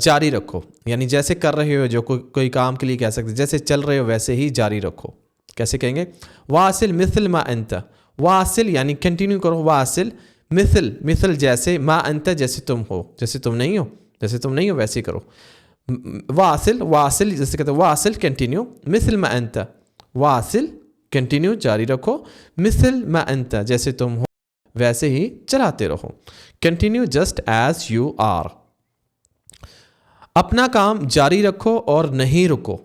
جاری رکھو یعنی جیسے کر رہے ہو جو کوئی کام کے لیے کہہ سکتے جیسے چل رہے ہو ویسے ہی جاری رکھو. کیسے کہیں گے؟ واصل مثل ما انت. واصل یعنی کنٹینیو کرو. واصل مثل جیسے ما انت جیسے تم ہو جیسے تم نہیں ہو ویسے ہی کرو. واصل جیسے کہتے ہیں واصل کنٹینیو. مثل ما انت واصل کنٹینیو جاری رکھو. مثل ما انت جیسے تم ہو ویسے ہی چلاتے رہو. Continue just as you are. اپنا کام جاری رکھو اور نہیں رکو.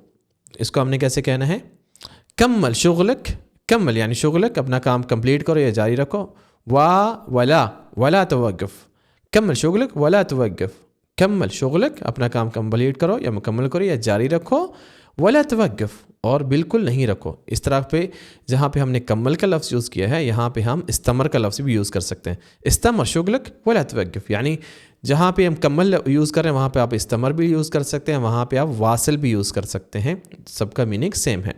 اس کو ہم نے کیسے کہنا ہے؟ کمل شغلک. کمل یعنی شغلک اپنا کام کمپلیٹ کرو یا جاری رکھو. ولا توقف. کمل شغلک ولا توقف. کمل شغلک اپنا کام کمپلیٹ کرو یا مکمل کرو یا جاری رکھو. ولا توقف اور بالکل نہیں رکھو. اس طرح پہ جہاں پہ ہم نے کمل کا لفظ یوز کیا ہے یہاں پہ ہم استمر کا لفظ بھی یوز کر سکتے ہیں. استمر شغلک ولا توقف یعنی جہاں پہ ہم کمل یوز کر رہے ہیں وہاں پہ آپ استمر بھی یوز کر سکتے ہیں, وہاں پہ آپ واصل بھی یوز کر سکتے ہیں. سب کا میننگ سیم ہے.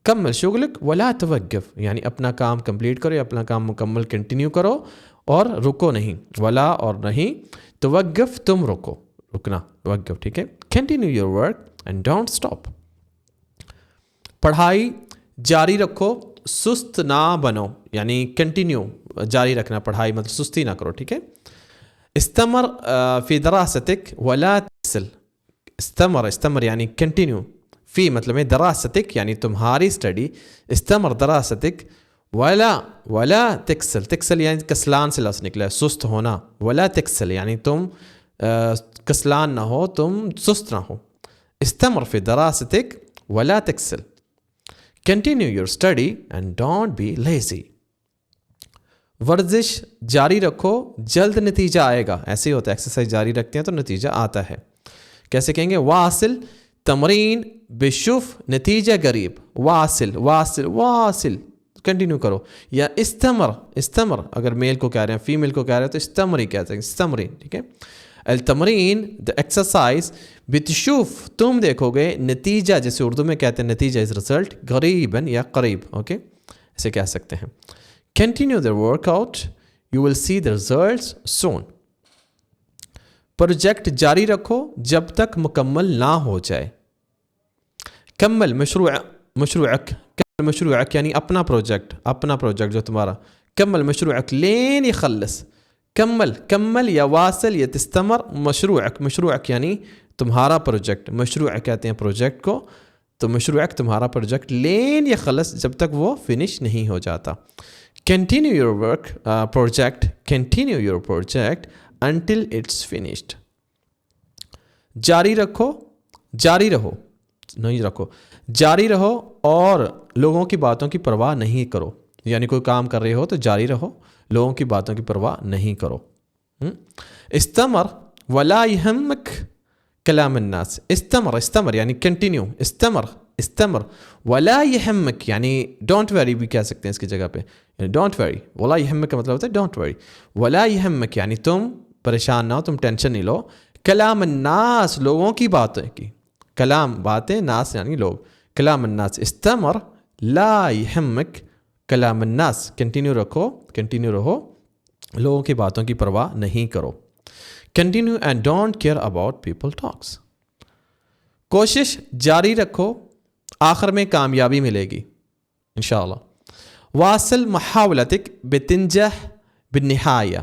کمل شغلک ولا توقف یعنی اپنا کام کمپلیٹ کرو یا اپنا کام مکمل کنٹینیو کرو اور رکو نہیں. ولا اور نہیں. توقف تم رکو, رکنا توقف. ٹھیک ہے. Continue your work and don't stop. پڑھائی جاری رکھو, سست نہ بنو یعنی کنٹینیو جاری رکھنا پڑھائی مطلب سستی نہ کرو. ٹھیک ہے. استمر فی دراستک ولا تکسل. استمر یعنی کنٹینیو. فی مطلب ہے دراستک یعنی تمہاری اسٹڈی. استمر دراستک ولا تکسل. تکسل یعنی کسلان سے لفظ نکلا ہے سست ہونا. ولا تکسل یعنی تم کسلان نہ ہو, تم سست نہ ہو. استمر فی دراستک ولا تکسل. Continue your study and don't be lazy. ورزش جاری رکھو, جلد نتیجہ آئے گا. ایسے ہی ہوتا ہے, ایکسرسائز جاری رکھتے ہیں تو نتیجہ آتا ہے. کیسے کہیں گے؟ واصل تمرین بشوف نتیجہ قریب. واصل کنٹینیو کرو. یا استمر اگر میل کو کہہ رہے ہیں فیمیل کو کہہ رہے ہیں تو استمری کہتے ہیں. استمری. ٹھیک ہے. التمرین دا ایکسرسائز بتشوف تم دیکھو گے نتیجہ جیسے اردو میں کہتے ہیں نتیجہ از رزلٹ قریباً یا قریب. اوکے ایسے کہہ سکتے ہیں. Continue the workout. You will see the results soon. Project جاری رکھو جب تک مکمل نہ ہو جائے. کمل مشروعک یعنی اپنا پروجیکٹ جو تمہارا. کمل مشروعک لین يخلص. کمل یا واصل یا تستمر. مشروعک یعنی تمہارا پروجیکٹ. مشروع کہتے ہیں پروجیکٹ کو. تو مشروعک تمہارا پروجیکٹ لین يخلص جب تک وہ فنش نہیں ہو جاتا. Continue your work project. Continue your project until it's finished. جاری رہو اور لوگوں کی باتوں کی پرواہ نہیں کرو. یعنی کوئی کام کر رہے ہو تو جاری رہو, لوگوں کی باتوں کی پرواہ نہیں کرو. استمر ولا يهمك کلام الناس. استمر یعنی کنٹینیو. استمر ولا يهمك یعنی ڈونٹ ویری بھی کہہ سکتے ہیں اس کی جگہ پہ. Don't worry. ولا يهمك کا مطلب ہوتا ہے ڈونٹ ویری. ولا يهمك یعنی تم پریشان نہ ہو, تم ٹینشن نہیں لو. کلام الناس لوگوں کی باتیں کی. کلام باتیں, ناس یعنی لوگ. کلام الناس. استمر لا يهمك کلام الناس. کنٹینیو رہو لوگوں کی باتوں کی پرواہ نہیں کرو. Continue and don't care about people talks. کوشش جاری رکھو, آخر میں کامیابی ملے گی انشاءاللہ. واصل محاولتک بتنجح بالنہایہ.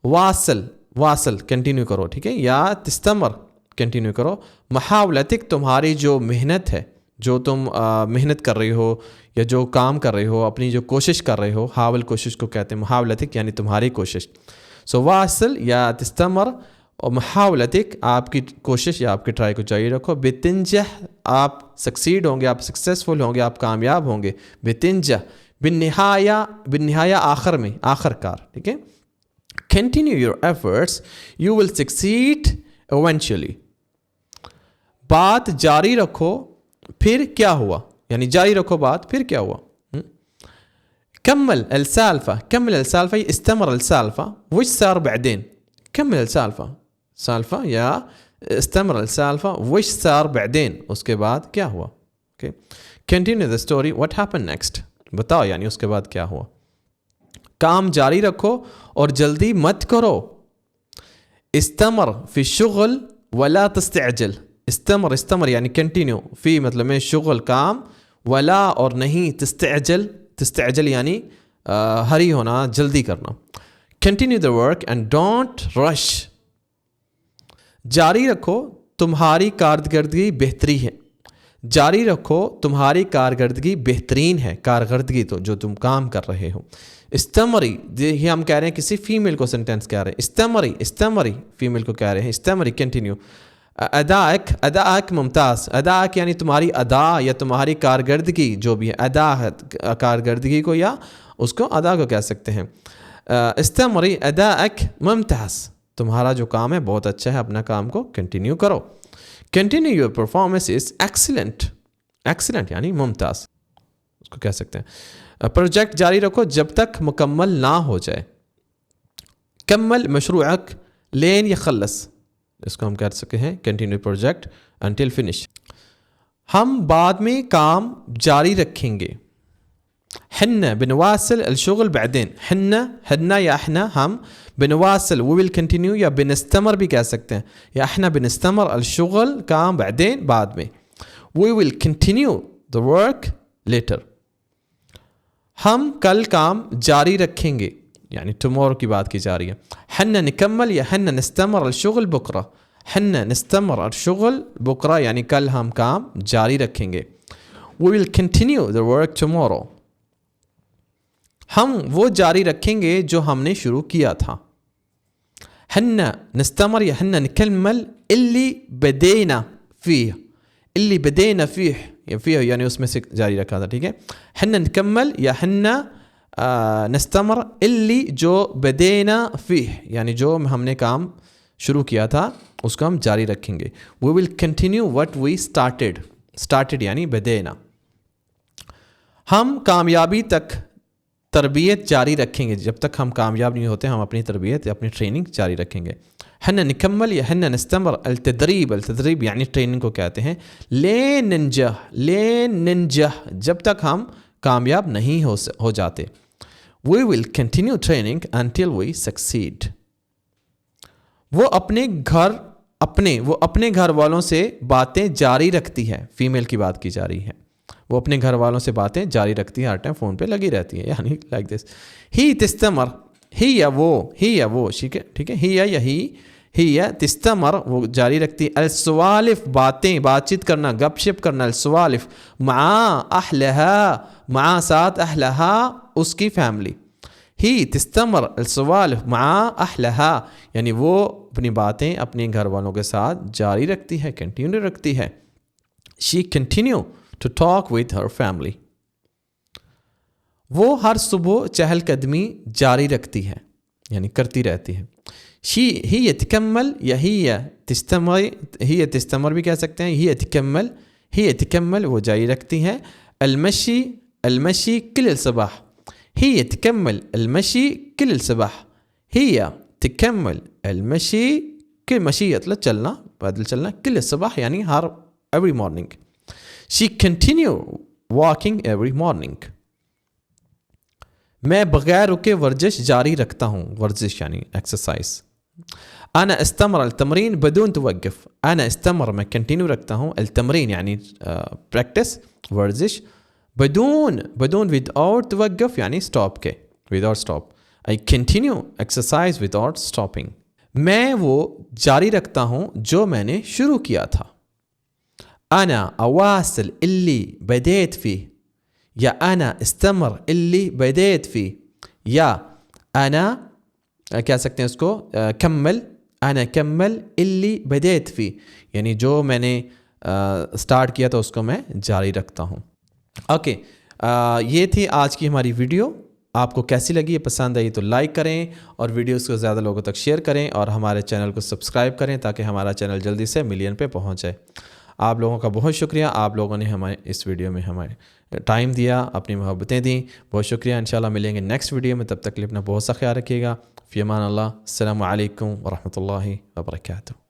واصل کنٹینیو کرو. ٹھیک ہے. یا تستمر کنٹینیو کرو. محاولتک تمہاری جو محنت ہے, جو تم محنت کر رہے ہو یا جو کام کر رہے ہو, اپنی جو کوشش کر رہے ہو. حاول کوشش کو کہتے ہیں. محاولتک یعنی تمہاری کوشش. سو واصل یا تستمر اور محاولتک آپ کی کوشش یا آپ کی ٹرائی کو جاری رکھو. بتنجح آپ سکسیڈ ہوں گے, آپ سکسیسفل ہوں گے, آپ کامیاب ہوں گے. بتنجح بالنہایہ آخر میں, آخر کار. ٹھیک ہے. Continue your efforts, you will succeed eventually. بات جاری رکھو پھر کیا ہوا, یعنی جاری رکھو بات پھر کیا ہوا. كمل السالفة استمر السالفة وش صار بعدين. كمل السالفة یا استمر السالفة وش صار بعدين اس کے بعد کیا ہوا. okay. Continue the story, what happened next. بتاؤ یعنی اس کے بعد کیا ہوا. کام جاری رکھو اور جلدی مت کرو. استمر فی الشغل ولا تستعجل. استمر استمر یعنی کنٹینیو. فی مطلب میں شغل کام, ولا اور نہیں, تستعجل تستعجل یعنی ہری ہونا, جلدی کرنا. Continue the work and don't rush. جاری رکھو تمہاری کارکردگی بہتری ہے. جاری رکھو تمہاری کارکردگی بہترین ہے. کارکردگی تو جو تم کام کر رہے ہو. استمری یہ ہم کہہ رہے ہیں کسی فیمیل کو سینٹینس کہہ رہے ہیں. استمری استمری فیمیل کو کہہ رہے ہیں. استمری کنٹینیو. ادائک ادائک ممتاز. ادائک یعنی تمہاری ادا یا تمہاری کارکردگی جو بھی ہے. ادا ہے کارکردگی کو یا اس کو ادا کو کہہ سکتے ہیں. استمری ادائک ممتاز. تمہارا جو کام ہے بہت اچھا ہے, اپنا کام کو کنٹینیو کرو. Continue your performance is excellent. Excellent یعنی ممتاز اس کو کہہ سکتے ہیں. پروجیکٹ جاری رکھو جب تک مکمل نہ ہو جائے. کمل مشروعک لین یخلص, اس کو ہم کہہ سکتے ہیں کنٹینیو پروجیکٹ انٹل فنش. ہم بعد میں کام جاری رکھیں گے. حن بنواصل الشغل بعدين. حن یا احنا ہم, بنواصل we will continue یا بنستمر بھی کہہ سکتے ہیں, یا احنا بنستمر الشغل کام بعدين بعد میں. we will continue the work later. ہم کل کام جاری رکھیں گے یعنی tomorrow کی بات کی جا رہی ہے. حن نکمل یا حن نستمر الشغل بکرہ. حن نستمر الشغل بکرہ یعنی کل ہم کام جاری رکھیں گے. we will continue the work tomorrow. ہم وہ جاری رکھیں گے جو ہم نے شروع کیا تھا. حن نستمر یا حن نکمل اللي بدينا فيه. اللي بدينا فيه یا فيه یعنی اس میں سے جاری رکھا تھا. ٹھیک ہے. حن نکمل یا حن نستمر اللي جو بدينا فيه یعنی جو ہم نے کام شروع کیا تھا اس کو ہم جاری رکھیں گے. we will continue what we started. started یعنی بدينا. ہم کامیابی تک تربیت جاری رکھیں گے. جب تک ہم کامیاب نہیں ہوتے ہم اپنی تربیت اپنی ٹریننگ جاری رکھیں گے. حن نکمل یا حن نستمر التدریب. التدریب یعنی ٹریننگ کو کہتے ہیں. لین ننجح لین ننجح جب تک ہم کامیاب نہیں ہو جاتے. we will continue training until we succeed. وہ اپنے گھر والوں سے باتیں جاری رکھتی ہے. فیمیل کی بات کی جا رہی ہے. وہ اپنے گھر والوں سے باتیں جاری رکھتی ہے, ہر ٹائم فون پہ لگی رہتی ہے یعنی لائک دس. ہی تستمر ہی یا وہ ٹھیک ہے. ہی یا ہی یا تستمر وہ جاری رکھتی. السوالف باتیں بات چیت کرنا گپ شپ کرنا. السوالف مع اہلہا مع ساتھ اہلہا اس کی فیملی. ہی تستمر السوالف مع اہلہا یعنی وہ اپنی باتیں اپنے گھر والوں کے ساتھ جاری رکھتی ہے, کنٹینیو رکھتی ہے. she continue to talk with her family. وہ ہر صبح چہل قدمی جاری رکھتی ہے یعنی کرتی رہتی ہے. ہی تکمل یا ہی تستمر بھی کہہ سکتے ہیں. ہی تکمل وہ جاری رکھتی ہے. المشی کل الصباح. ہی تکمل المشی کل الصباح. ہی تکمل المشی کہ مشی مطلب چلنا پیدل چلنا. کل الصباح یعنی ہر every morning. she continue walking every morning. میں بغیر رکے ورزش جاری رکھتا ہوں. ورزش یعنی ایکسرسائز. انا استمر التمرین بدون توقف. انا استمر میں کنٹینیو رکھتا ہوں. التمرین یعنی پریکٹس ورزش. بدون without توقف یعنی اسٹاپ کے without stop. I continue exercise without stopping. میں وہ جاری رکھتا ہوں جو میں نے شروع کیا تھا. أنا أواصل اللي بديت فيه یا أنا استمر اللي بديت فيه یا أنا کہہ سکتے ہیں اس کو کمل. أنا کمل اللي بديت فيه یعنی جو میں نے سٹارٹ کیا تھا اس کو میں جاری رکھتا ہوں. اوکے یہ تھی آج کی ہماری ویڈیو. آپ کو کیسی لگی؟ پسند آئی تو لائک کریں اور ویڈیوز کو زیادہ لوگوں تک شیئر کریں اور ہمارے چینل کو سبسکرائب کریں تاکہ ہمارا چینل جلدی سے ملین پہ پہنچ جائے. آپ لوگوں کا بہت شکریہ. آپ لوگوں نے ہمارے اس ویڈیو میں ہمارے ٹائم دیا, اپنی محبتیں دیں. بہت شکریہ. انشاءاللہ ملیں گے نیکسٹ ویڈیو میں. تب تک کے لیے اپنا بہت سا خیال رکھیے گا. فی امان اللہ. السلام علیکم ورحمۃ اللہ وبرکاتہ.